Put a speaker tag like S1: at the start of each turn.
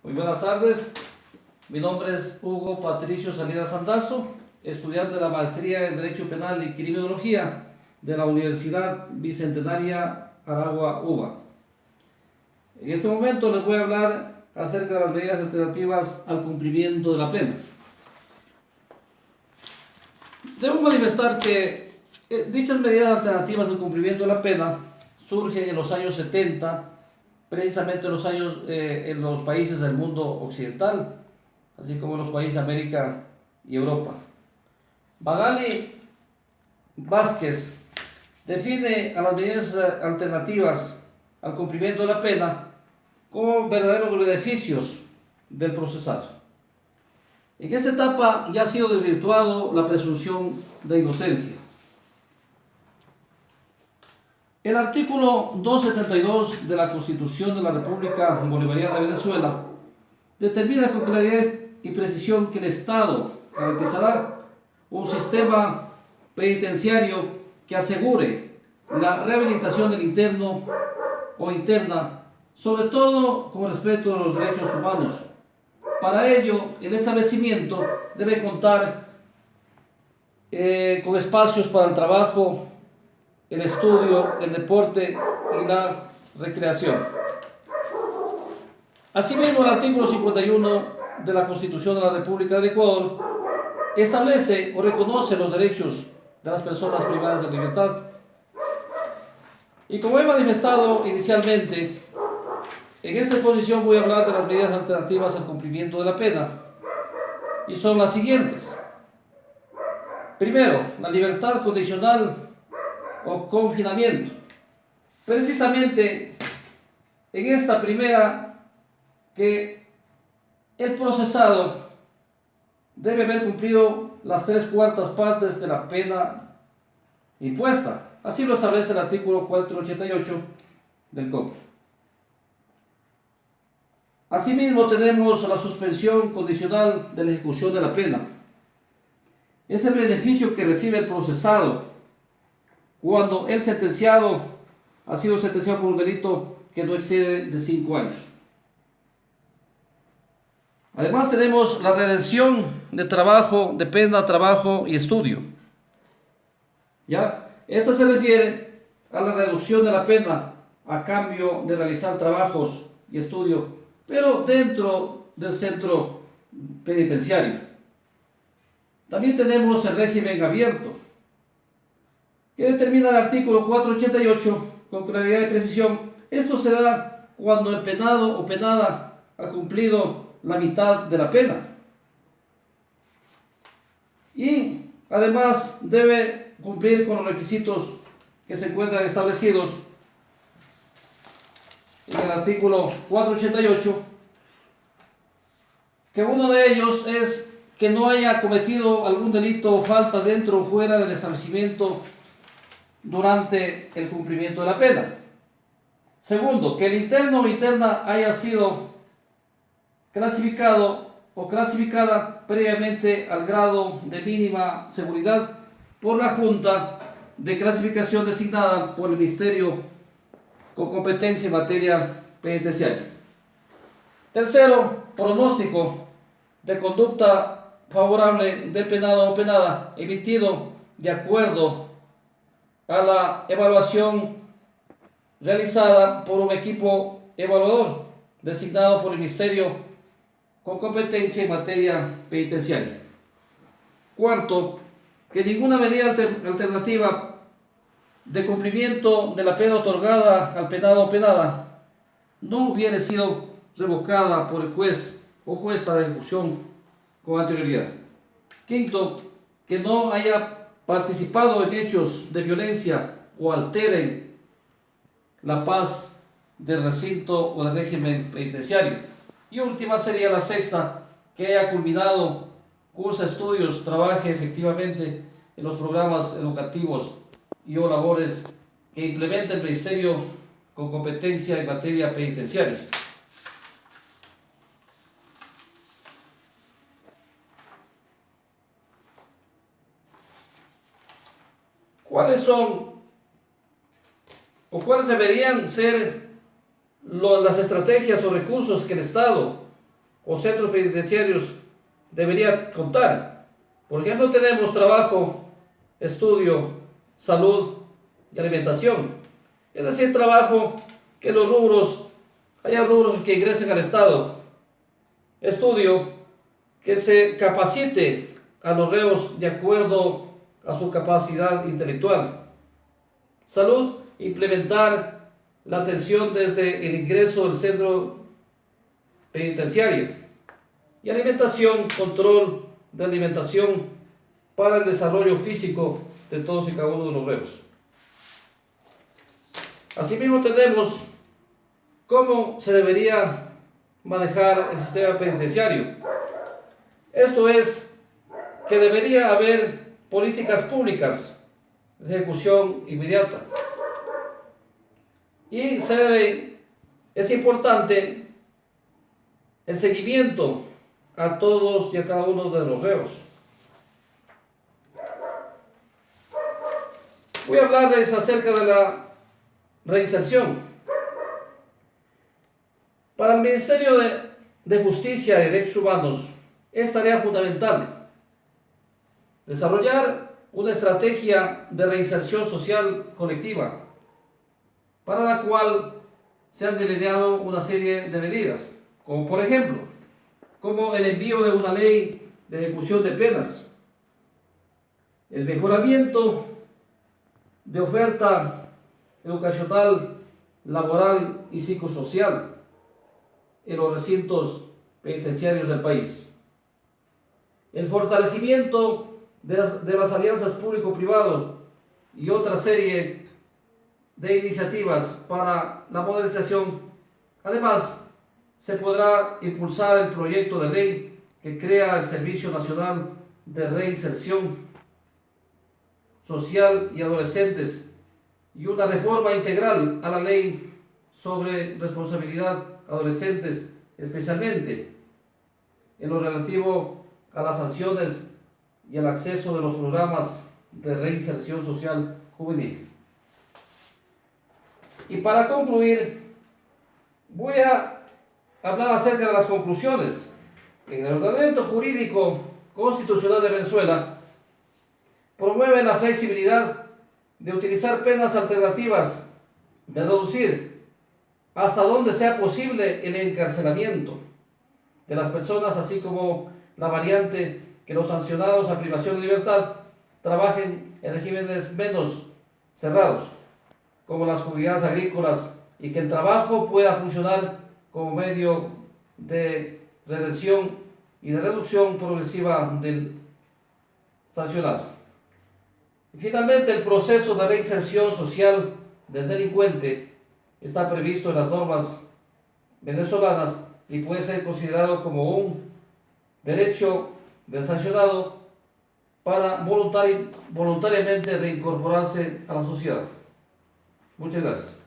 S1: Muy buenas tardes, mi nombre es Hugo Patricio Salinas Sandazo, estudiante de la Maestría en Derecho Penal y Criminología de la Universidad Bicentenaria Aragua UBA. En este momento les voy a hablar acerca de las medidas alternativas al cumplimiento de la pena. Debo manifestar que dichas medidas alternativas al cumplimiento de la pena surgen en los años 70, precisamente en los países del mundo occidental, así como en los países de América y Europa. Magali Vázquez define a las medidas alternativas al cumplimiento de la pena como verdaderos beneficios del procesado. En esta etapa ya ha sido desvirtuado la presunción de inocencia. El artículo 272 de la Constitución de la República Bolivariana de Venezuela determina con claridad y precisión que el Estado garantizará un sistema penitenciario que asegure la rehabilitación del interno o interna, sobre todo con respeto a los derechos humanos. Para ello, el establecimiento debe contar con espacios para el trabajo, el estudio, el deporte y la recreación. Asimismo, el artículo 51 de la Constitución de la República del Ecuador establece o reconoce los derechos de las personas privadas de libertad. Y como he manifestado inicialmente, en esta exposición voy a hablar de las medidas alternativas al cumplimiento de la pena, y son las siguientes. Primero, la libertad condicional o confinamiento. Precisamente en esta primera, que el procesado debe haber cumplido las 3/4 partes de la pena impuesta. Así lo establece el artículo 488 del COP. Asimismo, tenemos la suspensión condicional de la ejecución de la pena. Es el beneficio que recibe el procesado cuando el sentenciado ha sido sentenciado por un delito que no excede de 5 años. Además, tenemos la redención de trabajo, de pena, trabajo y estudio. ¿Ya? Esta se refiere a la reducción de la pena a cambio de realizar trabajos y estudio, pero dentro del centro penitenciario. También tenemos el régimen abierto, que determina el artículo 488 con claridad y precisión. Esto se da cuando el penado o penada ha cumplido la mitad de la pena. Y además debe cumplir con los requisitos que se encuentran establecidos en el artículo 488, que uno de ellos es que no haya cometido algún delito o falta dentro o fuera del establecimiento durante el cumplimiento de la pena. Segundo, que el interno o interna haya sido clasificado o clasificada previamente al grado de mínima seguridad por la Junta de Clasificación designada por el Ministerio con competencia en materia penitenciaria. Tercero, pronóstico de conducta favorable del penado o penada emitido de acuerdo a la evaluación realizada por un equipo evaluador designado por el Ministerio con competencia en materia penitenciaria. Cuarto, que ninguna medida alternativa de cumplimiento de la pena otorgada al penado o penada no hubiera sido revocada por el juez o jueza de ejecución con anterioridad. Quinto, que no haya participado en hechos de violencia o alteren la paz del recinto o del régimen penitenciario. Y última sería la sexta, que haya culminado curso de estudios, trabaje efectivamente en los programas educativos y o labores que implementa el Ministerio con competencia en materia penitenciaria. ¿Cuáles son o cuáles deberían ser las estrategias o recursos que el Estado o centros penitenciarios debería contar. Por ejemplo, tenemos trabajo, estudio, salud y alimentación. Es decir, trabajo que haya rubros que ingresen al Estado. Estudio, que se capacite a los reos de acuerdo a su capacidad intelectual. Salud, implementar la atención desde el ingreso del centro penitenciario. Y alimentación, control de alimentación para el desarrollo físico de todos y cada uno de los reos. Asimismo, tenemos cómo se debería manejar el sistema penitenciario. Esto es que debería haber políticas públicas de ejecución inmediata. Y es importante el seguimiento a todos y a cada uno de los reos. Voy a hablarles acerca de la reinserción. Para el Ministerio de Justicia y Derechos Humanos es tarea fundamental desarrollar una estrategia de reinserción social colectiva, para la cual se han delineado una serie de medidas, como por ejemplo, como el envío de una ley de ejecución de penas, el mejoramiento de oferta educacional, laboral y psicosocial en los recintos penitenciarios del país, el fortalecimiento de las alianzas público-privado y otra serie de iniciativas para la modernización. Además, se podrá impulsar el proyecto de ley que crea el Servicio Nacional de Reinserción Social y Adolescentes y una reforma integral a la ley sobre responsabilidad adolescentes, especialmente en lo relativo a las sanciones y al acceso de los programas de reinserción social juvenil. Y para concluir, voy a hablar acerca de las conclusiones. En el ordenamiento jurídico constitucional de Venezuela promueve la flexibilidad de utilizar penas alternativas, de reducir hasta donde sea posible el encarcelamiento de las personas, así como la variante que los sancionados a privación de libertad trabajen en regímenes menos cerrados, como las comunidades agrícolas, y que el trabajo pueda funcionar como medio de redención y de reducción progresiva del sancionado. Y finalmente, el proceso de reinserción social del delincuente está previsto en las normas venezolanas y puede ser considerado como un derecho del sancionado para voluntariamente reincorporarse a la sociedad. Muchas gracias.